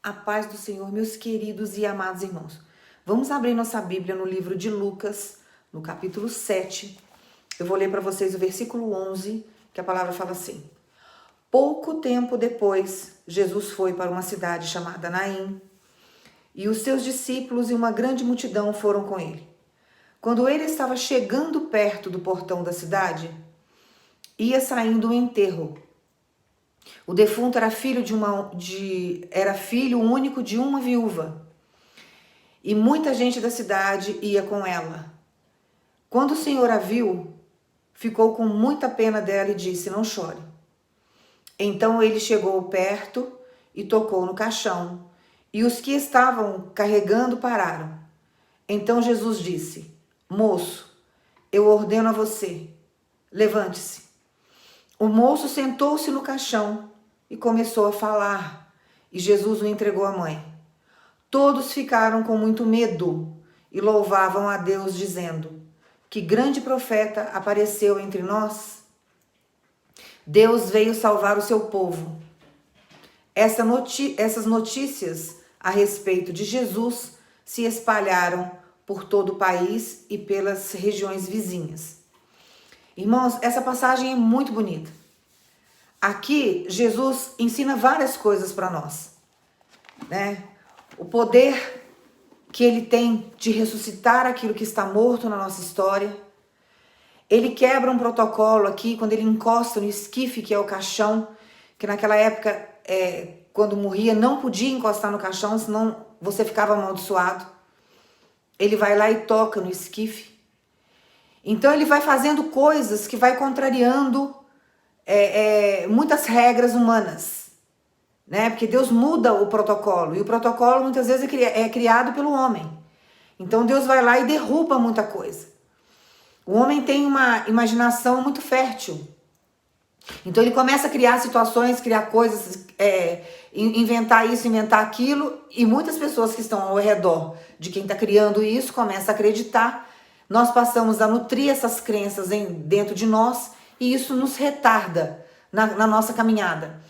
A paz do Senhor, meus queridos e amados irmãos. Vamos abrir nossa Bíblia no livro de Lucas, no capítulo 7. Eu vou ler para vocês o versículo 11, que a palavra fala assim. Pouco tempo depois, Jesus foi para uma cidade chamada Naim, e os seus discípulos e uma grande multidão foram com ele. Quando ele estava chegando perto do portão da cidade, ia saindo um enterro. O defunto era filho único de uma viúva. E muita gente da cidade ia com ela. Quando o Senhor a viu, ficou com muita pena dela e disse: "Não chore." Então ele chegou perto e tocou no caixão, e os que estavam carregando pararam. Então Jesus disse: "Moço, eu ordeno a você, levante-se." O moço sentou-se no caixão e começou a falar, e Jesus o entregou à mãe. Todos ficaram com muito medo e louvavam a Deus, dizendo: "Que grande profeta apareceu entre nós. Deus veio salvar o seu povo." Essas notícias a respeito de Jesus se espalharam por todo o país e pelas regiões vizinhas. Irmãos, essa passagem é muito bonita. Aqui, Jesus ensina várias coisas para nós, né? O poder que ele tem de ressuscitar aquilo que está morto na nossa história. Ele quebra um protocolo aqui, quando ele encosta no esquife, que é o caixão, que naquela época, quando morria, não podia encostar no caixão, senão você ficava amaldiçoado. Ele vai lá e toca no esquife. Então ele vai fazendo coisas que vai contrariando muitas regras humanas, né? Porque Deus muda o protocolo, e o protocolo muitas vezes é criado pelo homem. Então Deus vai lá e derruba muita coisa. O homem tem uma imaginação muito fértil. Então ele começa a criar situações, criar coisas, inventar isso, inventar aquilo, e muitas pessoas que estão ao redor de quem está criando isso começam a acreditar. Nós passamos a nutrir essas crenças dentro de nós, e isso nos retarda na nossa caminhada.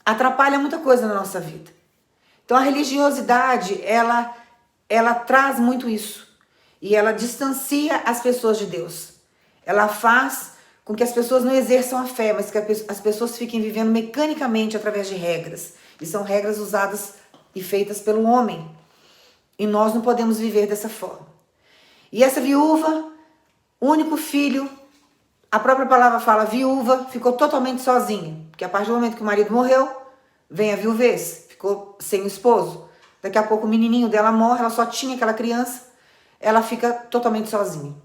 Atrapalha muita coisa na nossa vida. Então a religiosidade, ela traz muito isso. E ela distancia as pessoas de Deus. Ela faz com que as pessoas não exerçam a fé, mas que as pessoas fiquem vivendo mecanicamente através de regras. E são regras usadas e feitas pelo homem. E nós não podemos viver dessa forma. E essa viúva, único filho, a própria palavra fala viúva, ficou totalmente sozinha. Porque a partir do momento que o marido morreu, vem a viuvez, ficou sem o esposo. Daqui a pouco o menininho dela morre, ela só tinha aquela criança, ela fica totalmente sozinha.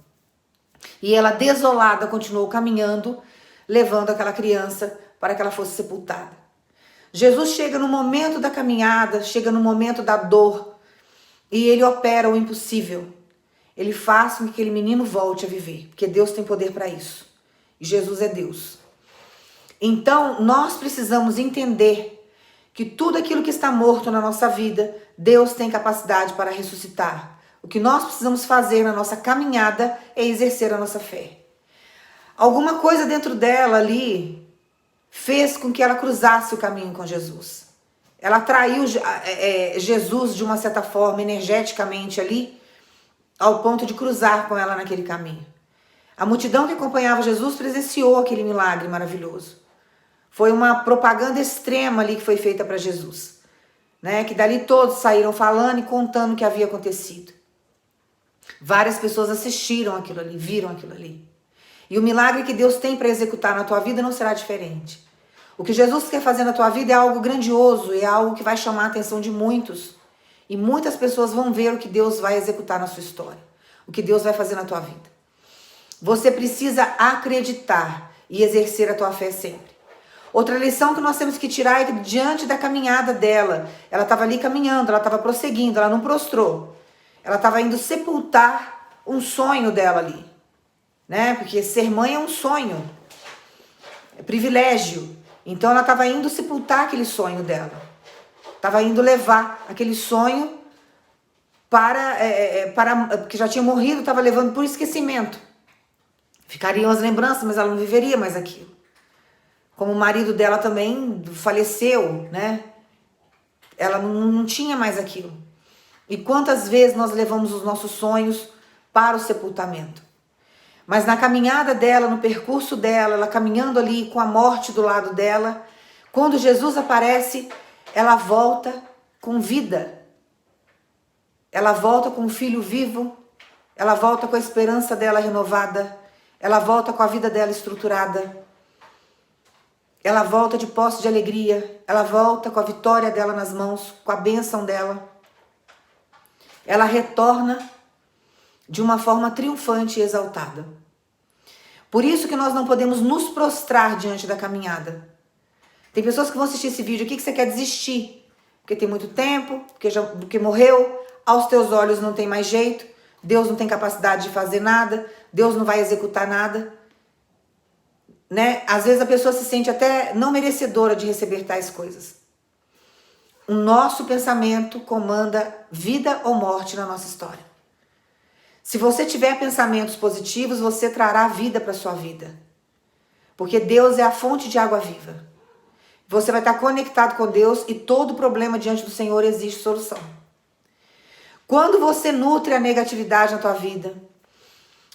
E ela, desolada, continuou caminhando, levando aquela criança para que ela fosse sepultada. Jesus chega no momento da caminhada, chega no momento da dor, e ele opera o impossível. Ele faz com que aquele menino volte a viver, porque Deus tem poder para isso. E Jesus é Deus. Então, nós precisamos entender que tudo aquilo que está morto na nossa vida, Deus tem capacidade para ressuscitar. O que nós precisamos fazer na nossa caminhada é exercer a nossa fé. Alguma coisa dentro dela ali fez com que ela cruzasse o caminho com Jesus. Ela atraiu Jesus de uma certa forma, energeticamente ali, ao ponto de cruzar com ela naquele caminho. A multidão que acompanhava Jesus presenciou aquele milagre maravilhoso. Foi uma propaganda extrema ali que foi feita para Jesus, né? Que dali todos saíram falando e contando o que havia acontecido. Várias pessoas assistiram aquilo ali, viram aquilo ali. E o milagre que Deus tem para executar na tua vida não será diferente. O que Jesus quer fazer na tua vida é algo grandioso, é algo que vai chamar a atenção de muitos. E muitas pessoas vão ver o que Deus vai executar na sua história, o que Deus vai fazer na tua vida. Você precisa acreditar e exercer a tua fé sempre. Outra lição que nós temos que tirar é que diante da caminhada dela, ela estava ali caminhando, ela estava prosseguindo, ela não prostrou. Ela estava indo sepultar um sonho dela ali, né? Porque ser mãe é um sonho, é privilégio. Então ela estava indo sepultar aquele sonho dela. Estava indo levar aquele sonho para porque já tinha morrido, estava levando por esquecimento. Ficariam as lembranças, mas ela não viveria mais aquilo. Como o marido dela também faleceu, né? Ela não tinha mais aquilo. E quantas vezes nós levamos os nossos sonhos para o sepultamento? Mas na caminhada dela, no percurso dela, ela caminhando ali com a morte do lado dela, quando Jesus aparece, ela volta com vida. Ela volta com o filho vivo, ela volta com a esperança dela renovada, ela volta com a vida dela estruturada, ela volta de posse de alegria, ela volta com a vitória dela nas mãos, com a bênção dela. Ela retorna de uma forma triunfante e exaltada. Por isso que nós não podemos nos prostrar diante da caminhada. Tem pessoas que vão assistir esse vídeo aqui que você quer desistir, porque tem muito tempo, porque morreu, aos teus olhos não tem mais jeito, Deus não tem capacidade de fazer nada, Deus não vai executar nada. Né? Às vezes a pessoa se sente até não merecedora de receber tais coisas. O nosso pensamento comanda vida ou morte na nossa história. Se você tiver pensamentos positivos, você trará vida para a sua vida. Porque Deus é a fonte de água viva. Você vai estar conectado com Deus e todo problema diante do Senhor existe solução. Quando você nutre a negatividade na tua vida,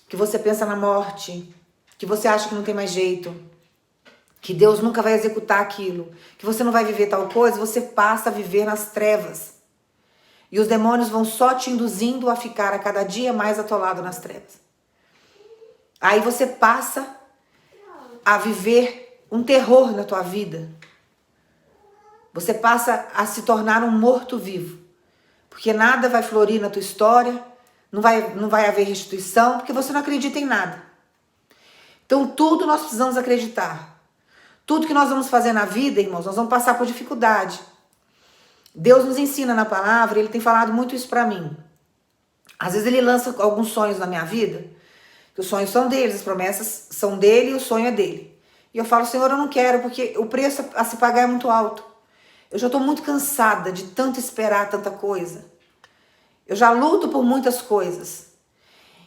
que você pensa na morte, que você acha que não tem mais jeito, que Deus nunca vai executar aquilo, que você não vai viver tal coisa, você passa a viver nas trevas. E os demônios vão só te induzindo a ficar a cada dia mais atolado nas trevas. Aí você passa a viver um terror na tua vida. Você passa a se tornar um morto-vivo. Porque nada vai florir na tua história, não vai haver restituição, porque você não acredita em nada. Então tudo nós precisamos acreditar. Tudo que nós vamos fazer na vida, irmãos, nós vamos passar por dificuldade. Deus nos ensina na palavra, Ele tem falado muito isso pra mim. Às vezes Ele lança alguns sonhos na minha vida, que os sonhos são deles, as promessas são dele e o sonho é dele. E eu falo, Senhor, eu não quero, porque o preço a se pagar é muito alto. Eu já estou muito cansada de tanto esperar tanta coisa. Eu já luto por muitas coisas.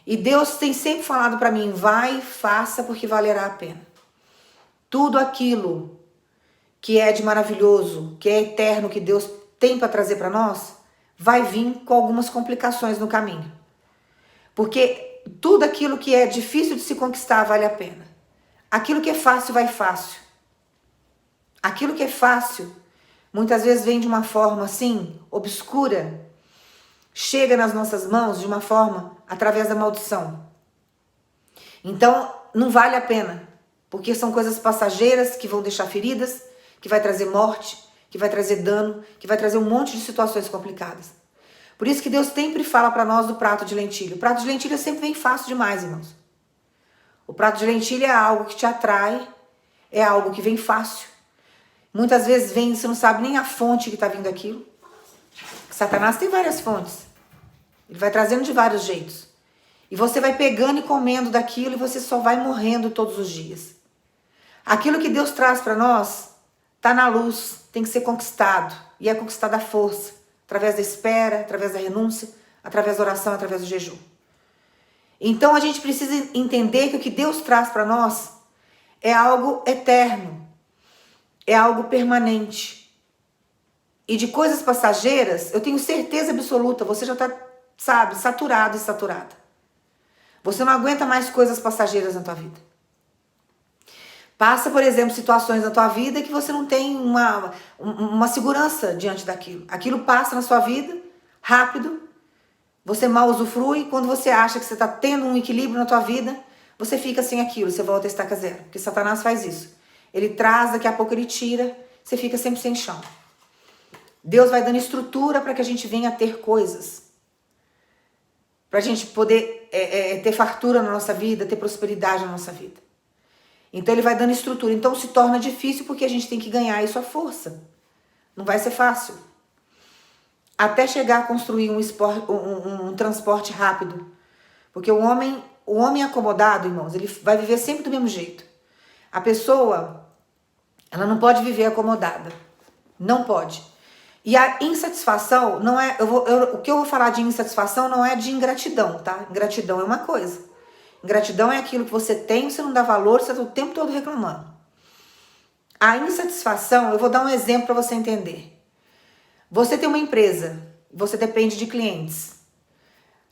E Deus tem sempre falado pra mim, vai, faça, porque valerá a pena. Tudo aquilo que é de maravilhoso, que é eterno, que Deus tem para trazer para nós, vai vir com algumas complicações no caminho. Porque tudo aquilo que é difícil de se conquistar vale a pena. Aquilo que é fácil vai fácil. Aquilo que é fácil, muitas vezes vem de uma forma assim, obscura, chega nas nossas mãos de uma forma através da maldição. Então, não vale a pena, porque são coisas passageiras que vão deixar feridas, que vai trazer morte, que vai trazer dano, que vai trazer um monte de situações complicadas. Por isso que Deus sempre fala para nós do prato de lentilha. O prato de lentilha sempre vem fácil demais, irmãos. O prato de lentilha é algo que te atrai, é algo que vem fácil. Muitas vezes vem, você não sabe nem a fonte que está vindo aquilo. Satanás tem várias fontes. Ele vai trazendo de vários jeitos. E você vai pegando e comendo daquilo e você só vai morrendo todos os dias. Aquilo que Deus traz para nós está na luz, tem que ser conquistado. E é conquistado à força, através da espera, através da renúncia, através da oração, através do jejum. Então a gente precisa entender que o que Deus traz para nós é algo eterno, é algo permanente. E de coisas passageiras, eu tenho certeza absoluta, você já está, sabe, saturado e saturada. Você não aguenta mais coisas passageiras na tua vida. Passa, por exemplo, situações na tua vida que você não tem uma segurança diante daquilo. Aquilo passa na sua vida, rápido, você mal usufrui. Quando você acha que você está tendo um equilíbrio na tua vida, você fica sem aquilo, você volta a estaca zero. Porque Satanás faz isso. Ele traz, daqui a pouco ele tira, você fica sempre sem chão. Deus vai dando estrutura para que a gente venha a ter coisas. Para a gente poder ter fartura na nossa vida, ter prosperidade na nossa vida. Então ele vai dando estrutura. Então se torna difícil porque a gente tem que ganhar isso à força. Não vai ser fácil. Até chegar a construir um transporte rápido. Porque o homem acomodado, irmãos, ele vai viver sempre do mesmo jeito. A pessoa, ela não pode viver acomodada. Não pode. E a insatisfação não é... o que eu vou falar de insatisfação não é de ingratidão, tá? Ingratidão é uma coisa. Ingratidão é aquilo que você tem, você não dá valor, você está o tempo todo reclamando. A insatisfação, eu vou dar um exemplo para você entender. Você tem uma empresa, você depende de clientes.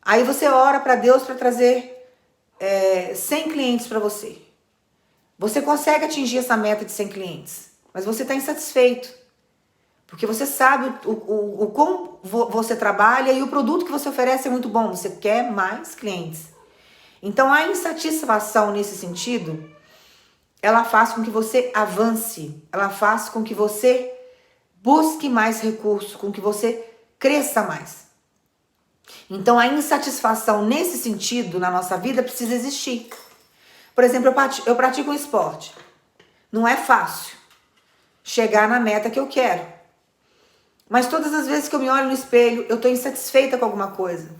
Aí você ora para Deus para trazer 100 clientes para você. Você consegue atingir essa meta de 100 clientes, mas você está insatisfeito. Porque você sabe o como você trabalha e o produto que você oferece é muito bom. Você quer mais clientes. Então a insatisfação nesse sentido, ela faz com que você avance. Ela faz com que você busque mais recursos, com que você cresça mais. Então a insatisfação nesse sentido na nossa vida precisa existir. Por exemplo, eu pratico um esporte. Não é fácil chegar na meta que eu quero. Mas todas as vezes que eu me olho no espelho, eu estou insatisfeita com alguma coisa.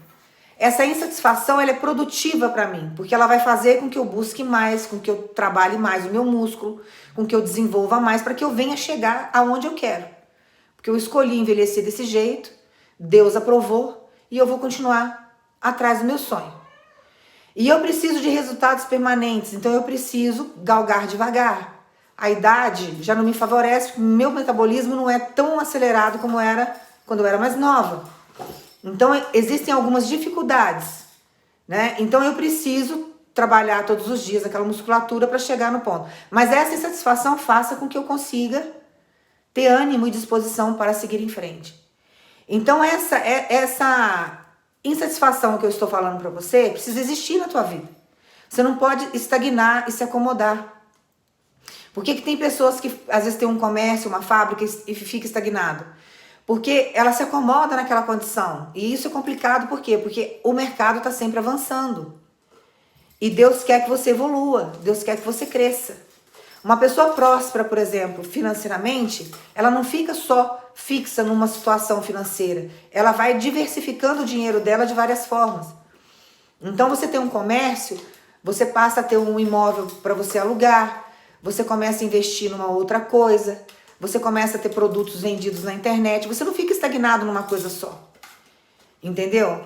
Essa insatisfação ela é produtiva para mim, porque ela vai fazer com que eu busque mais, com que eu trabalhe mais o meu músculo, com que eu desenvolva mais, para que eu venha chegar aonde eu quero. Porque eu escolhi envelhecer desse jeito, Deus aprovou e eu vou continuar atrás do meu sonho. E eu preciso de resultados permanentes, então eu preciso galgar devagar. A idade já não me favorece, porque meu metabolismo não é tão acelerado como era quando eu era mais nova. Então existem algumas dificuldades, né? Então eu preciso trabalhar todos os dias aquela musculatura para chegar no ponto. Mas essa insatisfação faça com que eu consiga ter ânimo e disposição para seguir em frente. Então essa insatisfação que eu estou falando para você precisa existir na tua vida. Você não pode estagnar e se acomodar. Por que tem pessoas que às vezes tem um comércio, uma fábrica e fica estagnado? Porque ela se acomoda naquela condição. E isso é complicado, por quê? Porque o mercado está sempre avançando. E Deus quer que você evolua, Deus quer que você cresça. Uma pessoa próspera, por exemplo, financeiramente, ela não fica só fixa numa situação financeira. Ela vai diversificando o dinheiro dela de várias formas. Então você tem um comércio, você passa a ter um imóvel para você alugar, você começa a investir numa outra coisa, você começa a ter produtos vendidos na internet, você não fica estagnado numa coisa só. Entendeu?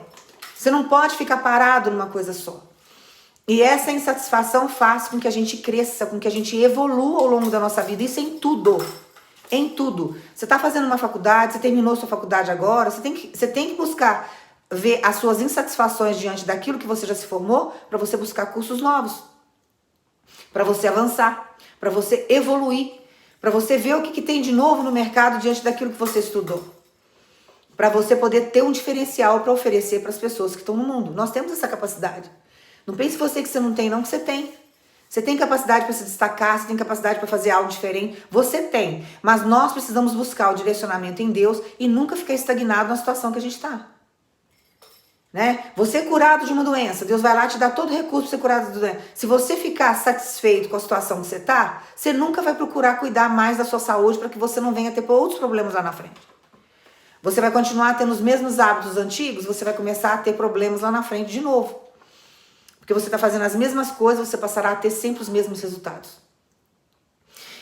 Você não pode ficar parado numa coisa só. E essa insatisfação faz com que a gente cresça, com que a gente evolua ao longo da nossa vida. Isso em tudo. Em tudo. Você está fazendo uma faculdade, você terminou sua faculdade agora, você tem que buscar ver as suas insatisfações diante daquilo que você já se formou para você buscar cursos novos. Para você avançar, para você evoluir, para você ver o que tem de novo no mercado diante daquilo que você estudou. Para você poder ter um diferencial para oferecer para as pessoas que estão no mundo. Nós temos essa capacidade. Não pense você que você não tem, não, que você tem. Você tem capacidade para se destacar, você tem capacidade para fazer algo diferente. Você tem. Mas nós precisamos buscar o direcionamento em Deus e nunca ficar estagnado na situação que a gente está. Né? Você é curado de uma doença, Deus vai lá te dar todo o recurso para ser curado da doença. Se você ficar satisfeito com a situação que você está, você nunca vai procurar cuidar mais da sua saúde para que você não venha ter outros problemas lá na frente. Você vai continuar tendo os mesmos hábitos antigos, você vai começar a ter problemas lá na frente de novo. Porque você está fazendo as mesmas coisas, você passará a ter sempre os mesmos resultados.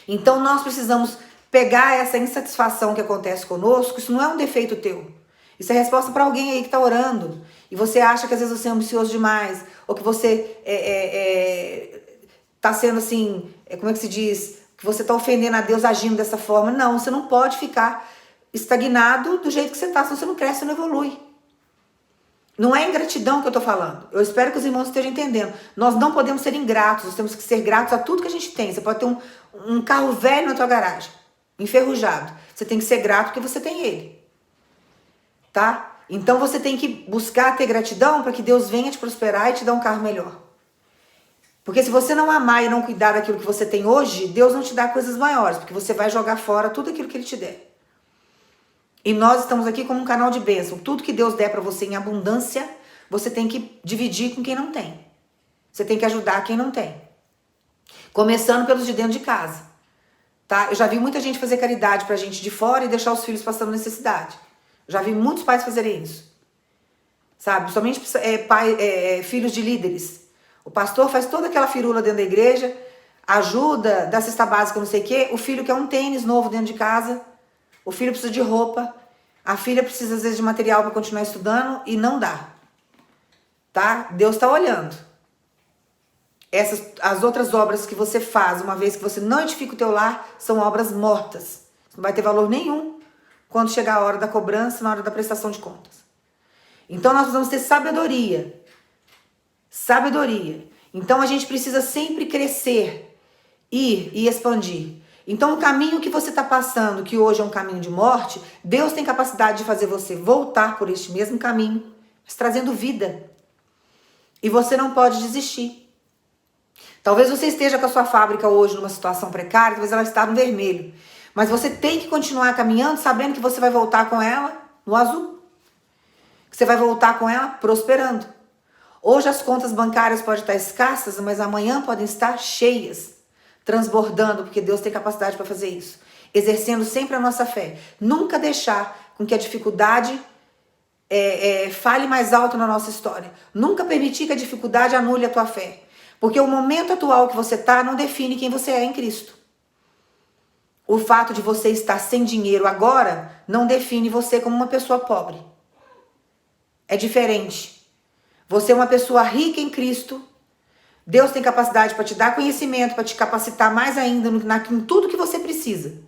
Então nós precisamos pegar essa insatisfação que acontece conosco, isso não é um defeito teu. Isso é resposta para alguém aí que está orando. E você acha que às vezes você é ambicioso demais. Ou que você está sendo assim, como é que se diz? Que você está ofendendo a Deus agindo dessa forma. Não, você não pode ficar estagnado do jeito que você está. Senão você não cresce, você não evolui. Não é ingratidão que eu estou falando. Eu espero que os irmãos estejam entendendo. Nós não podemos ser ingratos. Nós temos que ser gratos a tudo que a gente tem. Você pode ter um carro velho na tua garagem, enferrujado. Você tem que ser grato porque você tem ele. Tá? Então você tem que buscar ter gratidão para que Deus venha te prosperar e te dar um carro melhor. Porque se você não amar e não cuidar daquilo que você tem hoje, Deus não te dá coisas maiores, porque você vai jogar fora tudo aquilo que Ele te der. E nós estamos aqui como um canal de bênção. Tudo que Deus der para você em abundância, você tem que dividir com quem não tem. Você tem que ajudar quem não tem. Começando pelos de dentro de casa. Tá? Eu já vi muita gente fazer caridade pra gente de fora e deixar os filhos passando necessidade. Já vi muitos pais fazerem isso, sabe? Somente filhos de líderes. O pastor faz toda aquela firula dentro da igreja, ajuda, dá cesta básica, não sei o quê. O filho quer um tênis novo dentro de casa. O filho precisa de roupa. A filha precisa, às vezes, de material para continuar estudando e não dá. Tá? Deus está olhando. As outras obras que você faz, uma vez que você não edifica o teu lar, são obras mortas. Não vai ter valor nenhum. quando chegar a hora da cobrança, na hora da prestação de contas. Então nós precisamos ter sabedoria. Sabedoria. Então a gente precisa sempre crescer, ir e expandir. Então o caminho que você está passando, que hoje é um caminho de morte, Deus tem capacidade de fazer você voltar por este mesmo caminho, mas trazendo vida. E você não pode desistir. Talvez você esteja com a sua fábrica hoje numa situação precária, talvez ela está no vermelho. Mas você tem que continuar caminhando sabendo que você vai voltar com ela no azul. Que você vai voltar com ela prosperando. Hoje as contas bancárias podem estar escassas, mas amanhã podem estar cheias, transbordando, porque Deus tem capacidade para fazer isso. Exercendo sempre a nossa fé. Nunca deixar com que a dificuldade fale mais alto na nossa história. Nunca permitir que a dificuldade anule a tua fé. Porque o momento atual que você está não define quem você é em Cristo. O fato de você estar sem dinheiro agora não define você como uma pessoa pobre. É diferente. Você é uma pessoa rica em Cristo. Deus tem capacidade para te dar conhecimento, para te capacitar mais ainda em tudo que você precisa.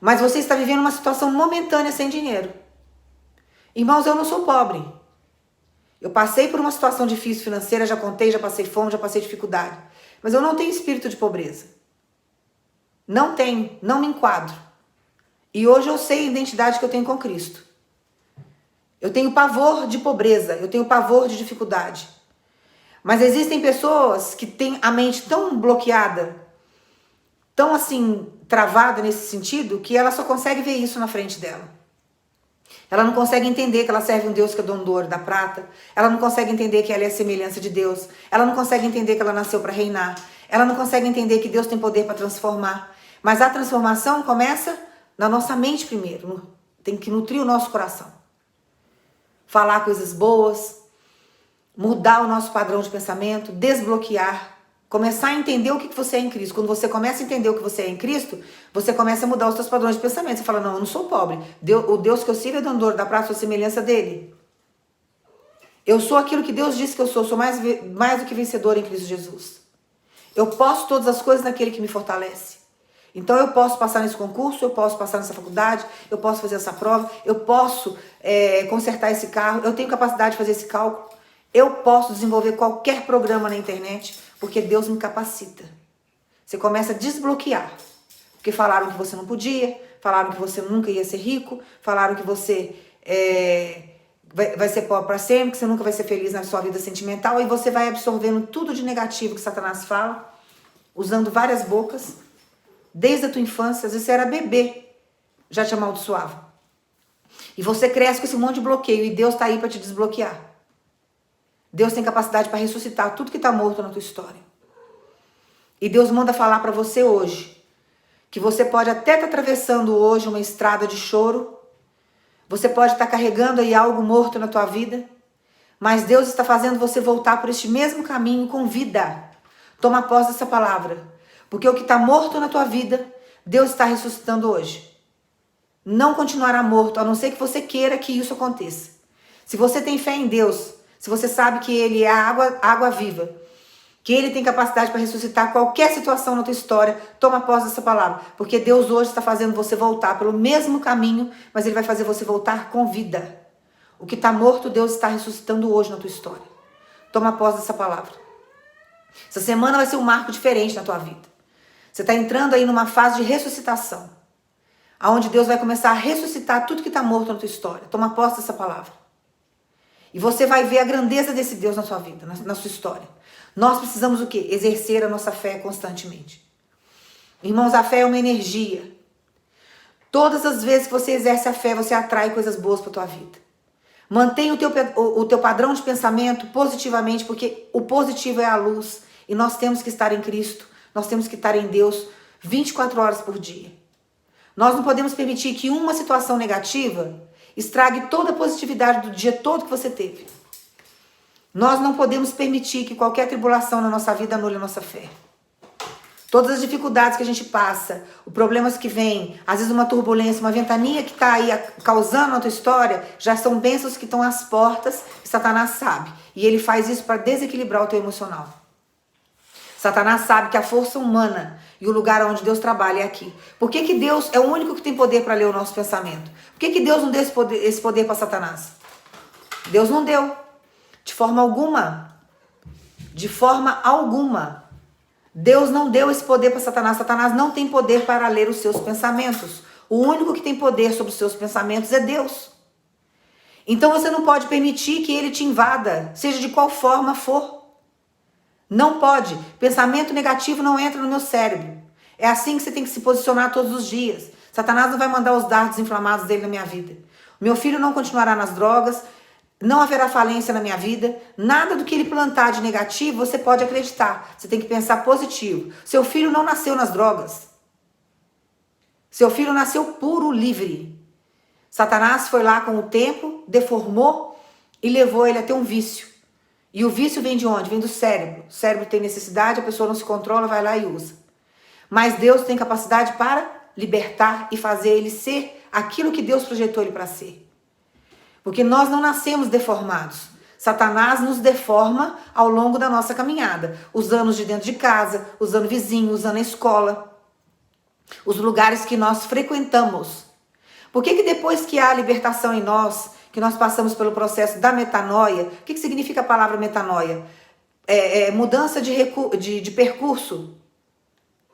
Mas você está vivendo uma situação momentânea sem dinheiro. Irmãos, eu não sou pobre. Eu passei por uma situação difícil financeira, já contei, já passei fome, já passei dificuldade. Mas eu não tenho espírito de pobreza. Não tenho, não me enquadro. E hoje eu sei a identidade que eu tenho com Cristo. Eu tenho pavor de pobreza, eu tenho pavor de dificuldade. Mas existem pessoas que têm a mente tão bloqueada, tão assim, travada nesse sentido, que ela só consegue ver isso na frente dela. Ela não consegue entender que ela serve um Deus que é dono do ouro e da prata. Ela não consegue entender que ela é a semelhança de Deus. Ela não consegue entender que ela nasceu para reinar. Ela não consegue entender que Deus tem poder para transformar. Mas a transformação começa na nossa mente primeiro. Tem que nutrir o nosso coração. Falar coisas boas, mudar o nosso padrão de pensamento, desbloquear, começar a entender o que você é em Cristo. Quando você começa a entender o que você é em Cristo, você começa a mudar os seus padrões de pensamento. Você fala, não, eu não sou pobre. O Deus que eu sirvo é dono do ouro da prata, sou semelhança dele. Eu sou aquilo que Deus disse que eu sou mais do que vencedor em Cristo Jesus. Eu posso todas as coisas naquele que me fortalece. Então eu posso passar nesse concurso, eu posso passar nessa faculdade, eu posso fazer essa prova, eu posso consertar esse carro, eu tenho capacidade de fazer esse cálculo, eu posso desenvolver qualquer programa na internet, porque Deus me capacita. Você começa a desbloquear. Porque falaram que você não podia, falaram que você nunca ia ser rico, falaram que você vai ser pobre para sempre, que você nunca vai ser feliz na sua vida sentimental, e você vai absorvendo tudo de negativo que Satanás fala, usando várias bocas, desde a tua infância. Às vezes você era bebê, já te amaldiçoava. E você cresce com esse monte de bloqueio, e Deus está aí para te desbloquear. Deus tem capacidade para ressuscitar tudo que está morto na tua história. E Deus manda falar para você hoje, que você pode até estar atravessando hoje uma estrada de choro, você pode estar carregando aí algo morto na tua vida, mas Deus está fazendo você voltar por este mesmo caminho com vida. Toma posse dessa palavra, porque o que está morto na tua vida, Deus está ressuscitando hoje. Não continuará morto, a não ser que você queira que isso aconteça. Se você tem fé em Deus, se você sabe que Ele é a água viva, que Ele tem capacidade para ressuscitar qualquer situação na tua história, toma posse dessa palavra. Porque Deus hoje está fazendo você voltar pelo mesmo caminho, mas Ele vai fazer você voltar com vida. O que está morto, Deus está ressuscitando hoje na tua história. Toma posse dessa palavra. Essa semana vai ser um marco diferente na tua vida. Você está entrando aí numa fase de ressuscitação, onde Deus vai começar a ressuscitar tudo que está morto na tua história. Toma posse dessa palavra. E você vai ver a grandeza desse Deus na sua vida, na sua história. Nós precisamos o quê? Exercer a nossa fé constantemente. Irmãos, a fé é uma energia. Todas as vezes que você exerce a fé, você atrai coisas boas para a tua vida. Mantenha o teu padrão de pensamento positivamente, porque o positivo é a luz. E nós temos que estar em Cristo, nós temos que estar em Deus 24 horas por dia. Nós não podemos permitir que uma situação negativa estrague toda a positividade do dia todo que você teve. Nós não podemos permitir que qualquer tribulação na nossa vida anule a nossa fé. Todas as dificuldades que a gente passa, os problemas que vêm, às vezes uma turbulência, uma ventania que está aí causando na tua história, já são bênçãos que estão às portas, que Satanás sabe. E ele faz isso para desequilibrar o teu emocional. Satanás sabe que a força humana e o lugar onde Deus trabalha é aqui. Por que Deus é o único que tem poder para ler o nosso pensamento? Por que Deus não deu esse poder para Satanás? Deus não deu. De forma alguma. De forma alguma. Deus não deu esse poder para Satanás. Satanás não tem poder para ler os seus pensamentos. O único que tem poder sobre os seus pensamentos é Deus. Então você não pode permitir que ele te invada, seja de qual forma for. Não pode. Pensamento negativo não entra no meu cérebro. É assim que você tem que se posicionar todos os dias. Satanás não vai mandar os dardos inflamados dele na minha vida. Meu filho não continuará nas drogas. Não haverá falência na minha vida. Nada do que ele plantar de negativo você pode acreditar. Você tem que pensar positivo. Seu filho não nasceu nas drogas. Seu filho nasceu puro, livre. Satanás foi lá com o tempo, deformou e levou ele a ter um vício. E o vício vem de onde? Vem do cérebro. O cérebro tem necessidade, a pessoa não se controla, vai lá e usa. Mas Deus tem capacidade para libertar e fazer ele ser aquilo que Deus projetou ele para ser. Porque nós não nascemos deformados. Satanás nos deforma ao longo da nossa caminhada. Os anos de dentro de casa, usando vizinho, usando a escola. Os lugares que nós frequentamos. Por que depois que há libertação em nós, que nós passamos pelo processo da metanoia, o que significa a palavra metanoia? Mudança de percurso,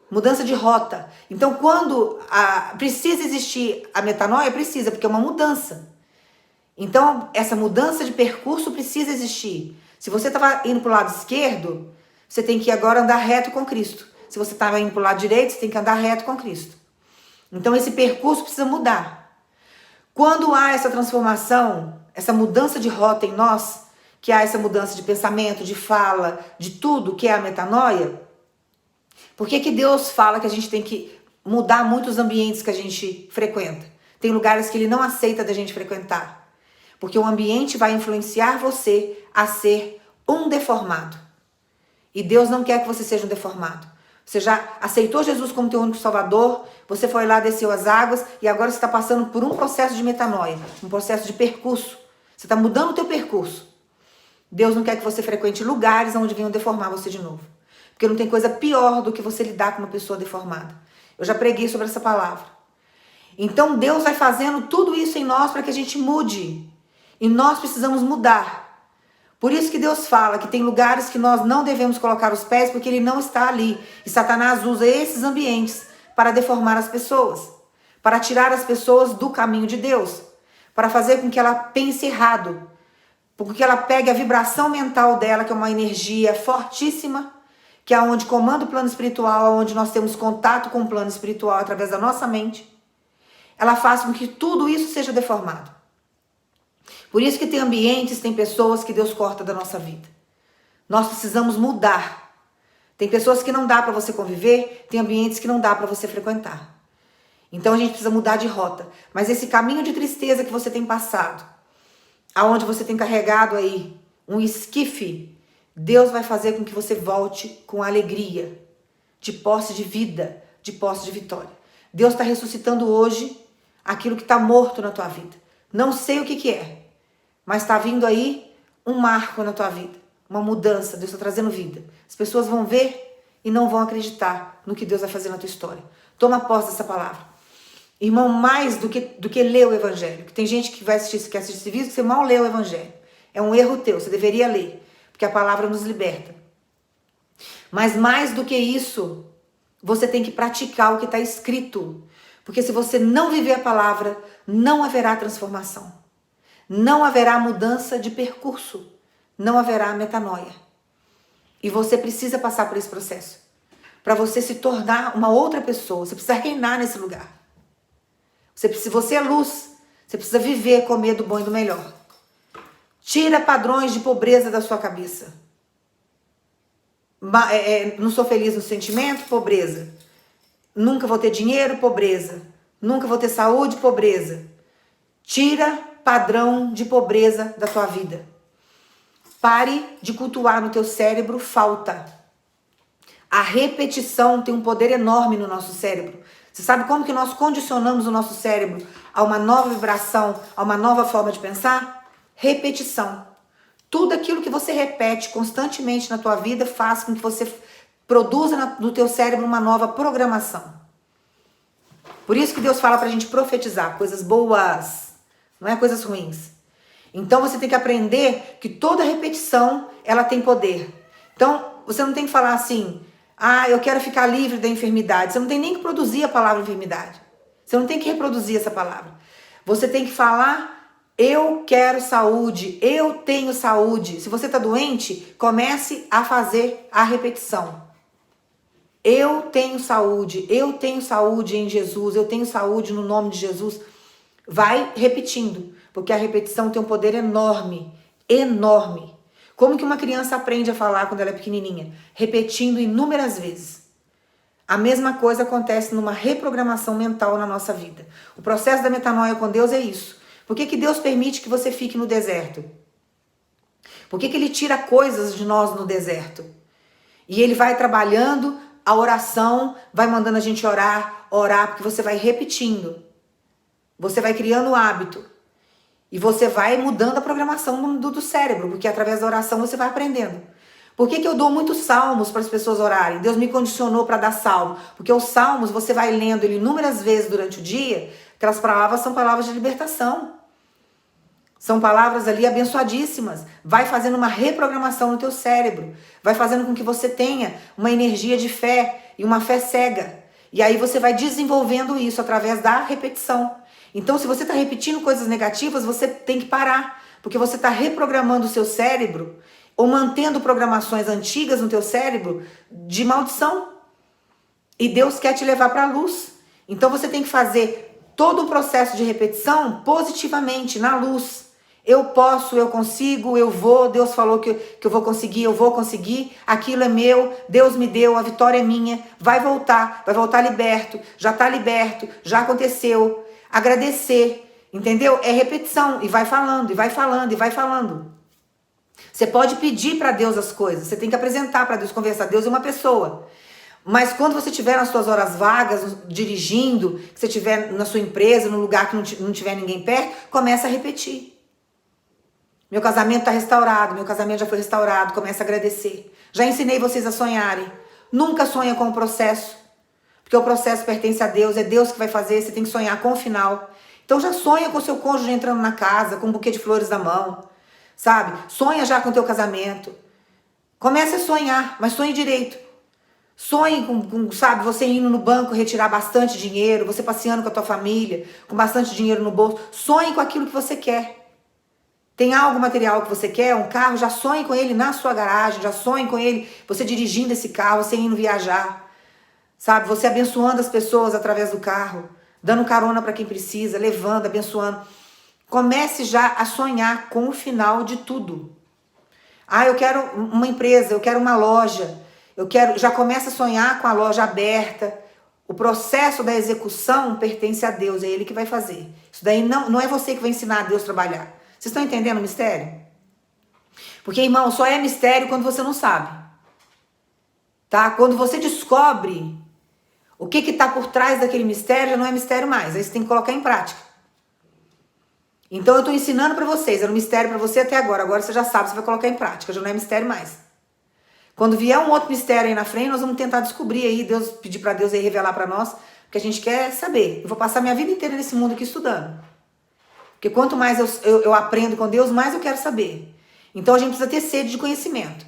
mudança de rota. Então, quando precisa existir a metanoia, precisa, porque é uma mudança. Então, essa mudança de percurso precisa existir. Se você estava indo para o lado esquerdo, você tem que agora andar reto com Cristo. Se você estava indo para o lado direito, você tem que andar reto com Cristo. Então, esse percurso precisa mudar. Quando há essa transformação, essa mudança de rota em nós, que há essa mudança de pensamento, de fala, de tudo que é a metanoia, por que Deus fala que a gente tem que mudar muitos ambientes que a gente frequenta? Tem lugares que ele não aceita da gente frequentar. Porque o ambiente vai influenciar você a ser um deformado. E Deus não quer que você seja um deformado. Você já aceitou Jesus como teu único salvador, você foi lá, desceu as águas e agora você está passando por um processo de metanoia, um processo de percurso. Você está mudando o teu percurso. Deus não quer que você frequente lugares onde venham deformar você de novo. Porque não tem coisa pior do que você lidar com uma pessoa deformada. Eu já preguei sobre essa palavra. Então Deus vai fazendo tudo isso em nós para que a gente mude. E nós precisamos mudar. Por isso que Deus fala que tem lugares que nós não devemos colocar os pés porque ele não está ali. E Satanás usa esses ambientes para deformar as pessoas, para tirar as pessoas do caminho de Deus, para fazer com que ela pense errado, porque ela pegue a vibração mental dela, que é uma energia fortíssima, que é onde comanda o plano espiritual, onde nós temos contato com o plano espiritual através da nossa mente. Ela faz com que tudo isso seja deformado. Por isso que tem ambientes, tem pessoas que Deus corta da nossa vida. Nós precisamos mudar. Tem pessoas que não dá para você conviver, tem ambientes que não dá para você frequentar. Então a gente precisa mudar de rota. Mas esse caminho de tristeza que você tem passado, aonde você tem carregado aí um esquife, Deus vai fazer com que você volte com alegria, de posse de vida, de posse de vitória. Deus está ressuscitando hoje aquilo que está morto na tua vida. Não sei o que é. Mas está vindo aí um marco na tua vida, uma mudança. Deus está trazendo vida. As pessoas vão ver e não vão acreditar no que Deus vai fazer na tua história. Toma posse dessa palavra. Irmão, mais do que ler o evangelho. Que tem gente que vai assistir, quer assistir esse vídeo, que você mal lê o evangelho. É um erro teu, você deveria ler. Porque a palavra nos liberta. Mas mais do que isso, você tem que praticar o que está escrito. Porque se você não viver a palavra, não haverá transformação. Não haverá mudança de percurso. Não haverá metanoia. E você precisa passar por esse processo. Para você se tornar uma outra pessoa. Você precisa reinar nesse lugar. Você é luz. Você precisa viver, comer do bom e do melhor. Tira padrões de pobreza da sua cabeça. Não sou feliz no sentimento? Pobreza. Nunca vou ter dinheiro? Pobreza. Nunca vou ter saúde? Pobreza. Tira padrão de pobreza da tua vida. Pare de cultuar no teu cérebro falta. A repetição tem um poder enorme no nosso cérebro. Você sabe como que nós condicionamos o nosso cérebro a uma nova vibração, a uma nova forma de pensar? Repetição. Tudo aquilo que você repete constantemente na tua vida faz com que você produza no teu cérebro uma nova programação. Por isso que Deus fala pra gente profetizar coisas boas, não é coisas ruins. Então você tem que aprender que toda repetição, ela tem poder. Então você não tem que falar assim, eu quero ficar livre da enfermidade. Você não tem nem que produzir a palavra enfermidade. Você não tem que reproduzir essa palavra. Você tem que falar, eu quero saúde, eu tenho saúde. Se você está doente, comece a fazer a repetição. Eu tenho saúde em Jesus, eu tenho saúde no nome de Jesus. Vai repetindo, porque a repetição tem um poder enorme, enorme. Como que uma criança aprende a falar quando ela é pequenininha? Repetindo inúmeras vezes. A mesma coisa acontece numa reprogramação mental na nossa vida. O processo da metanoia com Deus é isso. Por que Deus permite que você fique no deserto? Por que Ele tira coisas de nós no deserto? E Ele vai trabalhando a oração, vai mandando a gente orar, porque você vai repetindo. Você vai criando o hábito. E você vai mudando a programação do cérebro, porque através da oração você vai aprendendo. Por que eu dou muitos salmos para as pessoas orarem? Deus me condicionou para dar salmo. Porque os salmos, você vai lendo ele inúmeras vezes durante o dia, aquelas palavras são palavras de libertação. São palavras ali abençoadíssimas. Vai fazendo uma reprogramação no teu cérebro. Vai fazendo com que você tenha uma energia de fé e uma fé cega. E aí você vai desenvolvendo isso através da repetição. Então, se você está repetindo coisas negativas, você tem que parar. Porque você está reprogramando o seu cérebro ou mantendo programações antigas no teu cérebro de maldição. E Deus quer te levar para a luz. Então, você tem que fazer todo o processo de repetição positivamente, na luz. Eu posso, eu consigo, eu vou, Deus falou que eu vou conseguir, aquilo é meu, Deus me deu, a vitória é minha, vai voltar liberto, já está liberto, já aconteceu. Agradecer, entendeu? É repetição, e vai falando, e vai falando, e vai falando. Você pode pedir para Deus as coisas, você tem que apresentar para Deus, conversar. Deus é uma pessoa. Mas quando você estiver nas suas horas vagas, dirigindo, que você estiver na sua empresa, num lugar que não tiver ninguém perto, começa a repetir. Meu casamento está restaurado, meu casamento já foi restaurado, começa a agradecer. Já ensinei vocês a sonharem. Nunca sonha com o processo, porque o processo pertence a Deus, é Deus que vai fazer, você tem que sonhar com o final. Então já sonha com o seu cônjuge entrando na casa, com um buquê de flores na mão, sabe? Sonha já com o teu casamento. Comece a sonhar, mas sonhe direito. Sonhe com, sabe, você indo no banco retirar bastante dinheiro, você passeando com a tua família, com bastante dinheiro no bolso. Sonhe com aquilo que você quer. Tem algo material que você quer, um carro, já sonhe com ele na sua garagem, já sonhe com ele, você dirigindo esse carro, você indo viajar, sabe? Você abençoando as pessoas através do carro, dando carona para quem precisa, levando, abençoando. Comece já a sonhar com o final de tudo. Eu quero uma empresa, eu quero uma loja, já começa a sonhar com a loja aberta. O processo da execução pertence a Deus, é Ele que vai fazer. Isso daí não é você que vai ensinar a Deus a trabalhar. Vocês estão entendendo o mistério? Porque, irmão, só é mistério quando você não sabe. Tá? Quando você descobre o que está por trás daquele mistério, já não é mistério mais. Aí você tem que colocar em prática. Então eu estou ensinando para vocês. Era um mistério para você até agora. Agora você já sabe, você vai colocar em prática. Já não é mistério mais. Quando vier um outro mistério aí na frente, nós vamos tentar descobrir aí, pedir para Deus aí revelar para nós, porque a gente quer saber. Eu vou passar minha vida inteira nesse mundo aqui estudando. Porque quanto mais eu aprendo com Deus, mais eu quero saber. Então a gente precisa ter sede de conhecimento.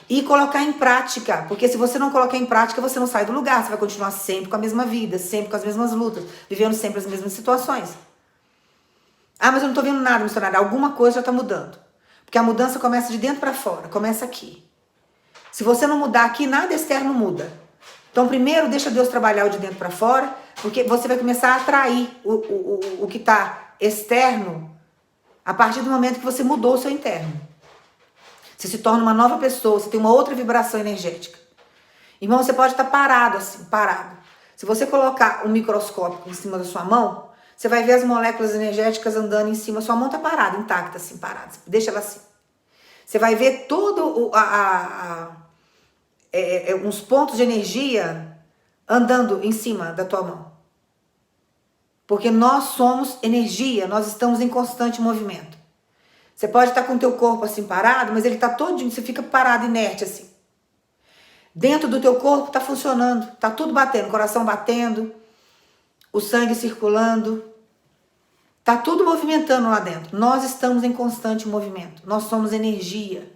E colocar em prática. Porque se você não colocar em prática, você não sai do lugar. Você vai continuar sempre com a mesma vida, sempre com as mesmas lutas, vivendo sempre as mesmas situações. Mas eu não estou vendo nada, missionária. Alguma coisa já está mudando. Porque a mudança começa de dentro para fora. Começa aqui. Se você não mudar aqui, nada externo muda. Então primeiro deixa Deus trabalhar o de dentro para fora. Porque você vai começar a atrair o que está externo a partir do momento que você mudou o seu interno. Você se torna uma nova pessoa, você tem uma outra vibração energética. Irmão, você pode estar parado assim, parado. Se você colocar um microscópio em cima da sua mão, você vai ver as moléculas energéticas andando em cima. Sua mão está parada, intacta assim, parada. Deixa ela assim. Você vai ver todo uns pontos de energia andando em cima da tua mão. Porque nós somos energia, nós estamos em constante movimento. Você pode estar com o teu corpo assim parado, mas ele está todinho, você fica parado, inerte assim. Dentro do teu corpo está funcionando, está tudo batendo, coração batendo, o sangue circulando, está tudo movimentando lá dentro. Nós estamos em constante movimento, nós somos energia.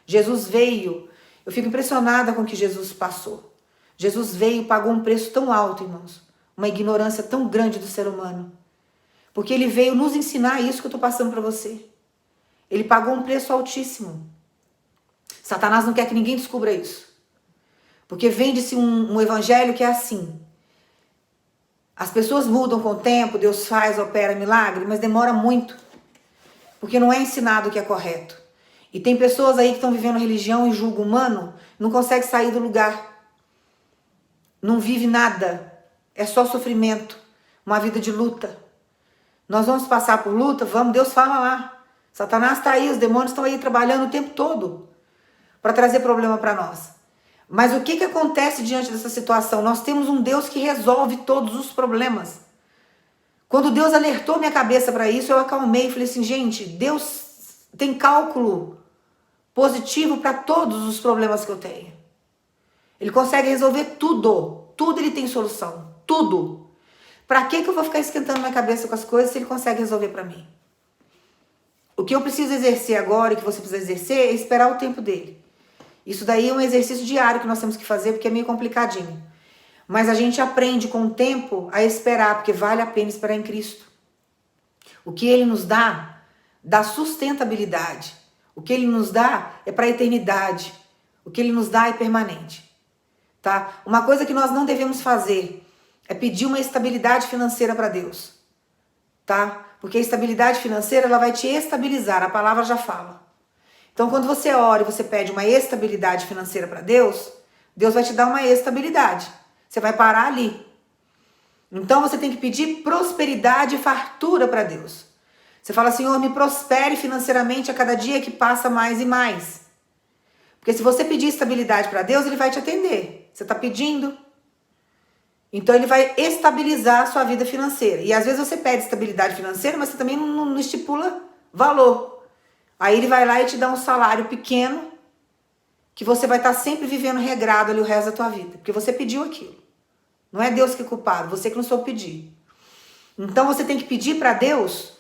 Jesus veio, eu fico impressionada com o que Jesus passou. Jesus veio e pagou um preço tão alto, irmãos, uma ignorância tão grande do ser humano, porque ele veio nos ensinar isso que eu estou passando para você. Ele pagou um preço altíssimo. Satanás não quer que ninguém descubra isso, porque vende-se um evangelho que é assim. As pessoas mudam com o tempo, Deus faz, opera milagre, mas demora muito, porque não é ensinado o que é correto. E tem pessoas aí que estão vivendo religião e julgo humano, não consegue sair do lugar, não vive nada, é só sofrimento, uma vida de luta. Nós vamos passar por luta? Vamos, Deus fala lá. Satanás está aí, os demônios estão aí trabalhando o tempo todo para trazer problema para nós. Mas o que acontece diante dessa situação? Nós temos um Deus que resolve todos os problemas. Quando Deus alertou minha cabeça para isso, eu acalmei e falei assim, gente, Deus tem cálculo positivo para todos os problemas que eu tenho. Ele consegue resolver tudo. Tudo ele tem solução. Tudo. Para que eu vou ficar esquentando minha cabeça com as coisas se ele consegue resolver para mim? O que eu preciso exercer agora e que você precisa exercer é esperar o tempo dele. Isso daí é um exercício diário que nós temos que fazer porque é meio complicadinho. Mas a gente aprende com o tempo a esperar, porque vale a pena esperar em Cristo. O que ele nos dá sustentabilidade. O que ele nos dá é para a eternidade. O que ele nos dá é permanente. Tá? Uma coisa que nós não devemos fazer é pedir uma estabilidade financeira para Deus. Tá? Porque a estabilidade financeira ela vai te estabilizar, a palavra já fala. Então quando você ora e você pede uma estabilidade financeira para Deus, Deus vai te dar uma estabilidade. Você vai parar ali. Então você tem que pedir prosperidade e fartura para Deus. Você fala, Senhor, me prospere financeiramente a cada dia que passa mais e mais. Porque se você pedir estabilidade para Deus, ele vai te atender. Você está pedindo. Então ele vai estabilizar a sua vida financeira. E às vezes você pede estabilidade financeira, mas você também não estipula valor. Aí ele vai lá e te dá um salário pequeno, que você vai estar sempre vivendo regrado ali o resto da tua vida. Porque você pediu aquilo. Não é Deus que é culpado, você que não soube pedir. Então você tem que pedir para Deus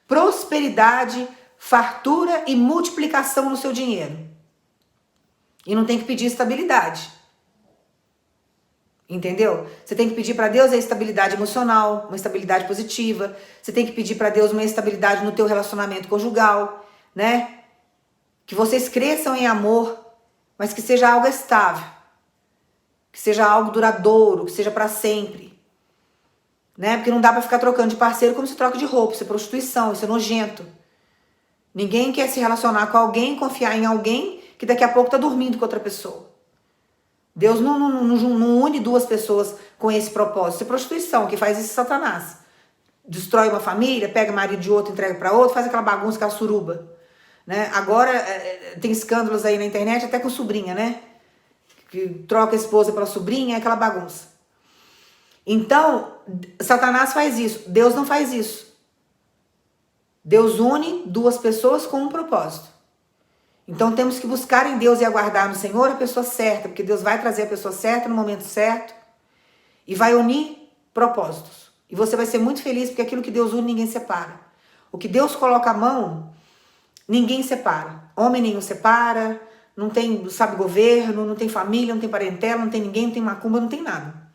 prosperidade, fartura e multiplicação no seu dinheiro. E não tem que pedir estabilidade. Entendeu? Você tem que pedir para Deus a estabilidade emocional, uma estabilidade positiva. Você tem que pedir para Deus uma estabilidade no teu relacionamento conjugal, né? Que vocês cresçam em amor, mas que seja algo estável. Que seja algo duradouro, que seja para sempre. Né? Porque não dá para ficar trocando de parceiro como se troca de roupa, isso é prostituição, isso é nojento. Ninguém quer se relacionar com alguém, confiar em alguém que daqui a pouco tá dormindo com outra pessoa. Deus não une duas pessoas com esse propósito. Isso é prostituição, que faz isso é Satanás. Destrói uma família, pega marido de outro, entrega para outro, faz aquela bagunça, aquela suruba. Né? Agora tem escândalos aí na internet, até com sobrinha, né? Que troca a esposa pela sobrinha, é aquela bagunça. Então, Satanás faz isso, Deus não faz isso. Deus une duas pessoas com um propósito. Então temos que buscar em Deus e aguardar no Senhor a pessoa certa, porque Deus vai trazer a pessoa certa no momento certo e vai unir propósitos. E você vai ser muito feliz, porque aquilo que Deus une, ninguém separa. O que Deus coloca a mão, ninguém separa. Homem nenhum separa, não tem, sabe, governo, não tem família, não tem parentela, não tem ninguém, não tem macumba, não tem nada.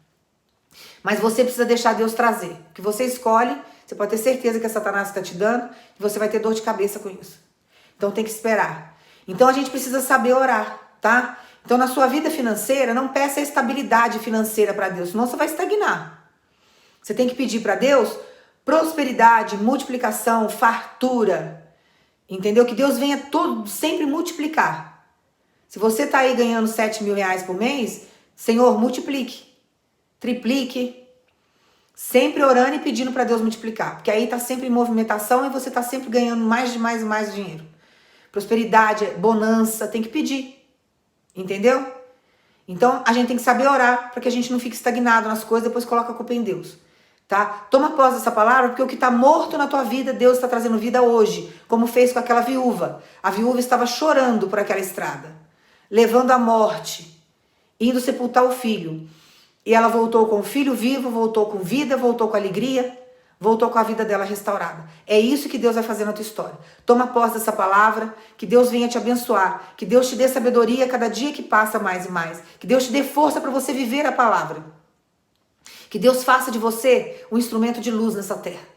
Mas você precisa deixar Deus trazer. O que você escolhe, você pode ter certeza que a Satanás está te dando e você vai ter dor de cabeça com isso. Então tem que esperar. Então a gente precisa saber orar, tá? Então na sua vida financeira, não peça estabilidade financeira para Deus, senão você vai estagnar. Você tem que pedir para Deus prosperidade, multiplicação, fartura. Entendeu? Que Deus venha sempre multiplicar. Se você tá aí ganhando 7 mil reais por mês, Senhor, multiplique. Triplique, sempre orando e pedindo para Deus multiplicar, porque aí tá sempre em movimentação e você tá sempre ganhando mais dinheiro. Prosperidade, bonança, tem que pedir, entendeu? Então a gente tem que saber orar para que a gente não fique estagnado nas coisas, depois coloca a culpa em Deus, tá? Toma posse dessa palavra, porque o que tá morto na tua vida, Deus está trazendo vida hoje, como fez com aquela viúva. A viúva estava chorando por aquela estrada, levando a morte. indo sepultar o filho. E ela voltou com o filho vivo, voltou com vida, voltou com alegria, voltou com a vida dela restaurada. É isso que Deus vai fazer na tua história. Toma posse dessa palavra, que Deus venha te abençoar, que Deus te dê sabedoria cada dia que passa mais e mais, que Deus te dê força para você viver a palavra, que Deus faça de você um instrumento de luz nessa terra,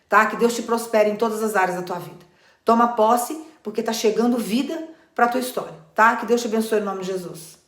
tá? Que Deus te prospere em todas as áreas da tua vida. Toma posse, porque tá chegando vida para a tua história, tá? Que Deus te abençoe em nome de Jesus.